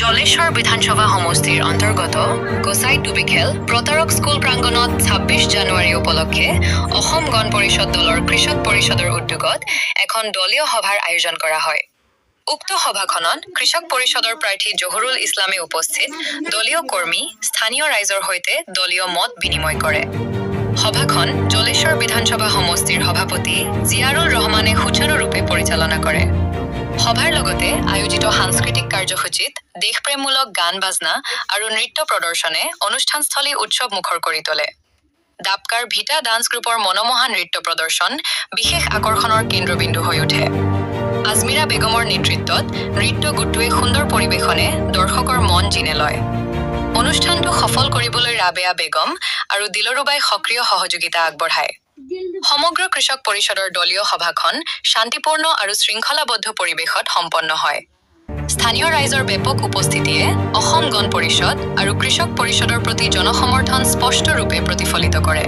জলেশ্বৰ বিধানসভা সমষ্টিৰ অন্তৰ্গত গোসাই টুবিখেল প্ৰতাৰক স্কুল প্ৰাংগণত ২৬ জানুৱাৰী উপলক্ষে অসম গণ পৰিষদ দলৰ কৃষক পৰিষদৰ উদ্যোগত এখন দলীয় সভাৰ আয়োজন কৰা হয়। উক্ত সভাখনত কৃষক পৰিষদৰ প্ৰাৰ্থী জহুৰুল ইছলামে উপস্থিত দলীয় কৰ্মী, স্থানীয় ৰাইজৰ সৈতে দলীয় মত বিনিময় কৰে। সভাখন জলেশ্বৰ বিধানসভা সমষ্টিৰ সভাপতি জিয়াৰুল ৰহমানে সুচাৰুৰূপে পৰিচালনা কৰে। সভাৰ লগতে আয়োজিত সাংস্কৃতিক কাৰ্যসূচীত দেশপ্ৰেমমূলক গান বাজনা আৰু নৃত্য প্ৰদৰ্শনে অনুষ্ঠানস্থলী উৎসৱ মুখৰ কৰি তোলে। দাপকাৰ ভিটা ডান্স গ্ৰুপৰ মনোমোহা নৃত্য প্ৰদৰ্শন বিশেষ আকৰ্ষণৰ কেন্দ্ৰবিন্দু হৈ উঠে। আজমিৰা বেগমৰ নেতৃত্বত নৃত্য গোটটোৱে সুন্দৰ পৰিৱেশনে দৰ্শকৰ মন জিনে লয়। অনুষ্ঠানটো সফল কৰিবলৈ ৰাবেয়া বেগম আৰু দিলৰুবাই সক্ৰিয় সহযোগিতা আগবঢ়ায়। সমগ্ৰ কৃষক পৰিষদৰ দলীয় সভাখন শান্তিপূৰ্ণ আৰু শৃংখলাবদ্ধ পৰিৱেশত সম্পন্ন হয়। স্থানীয় ৰাইজৰ ব্যাপক উপস্থিতিয়ে অসম গণ পৰিষদ আৰু কৃষক পৰিষদৰ প্ৰতি জনসমৰ্থন স্পষ্টৰূপে প্ৰতিফলিত কৰে।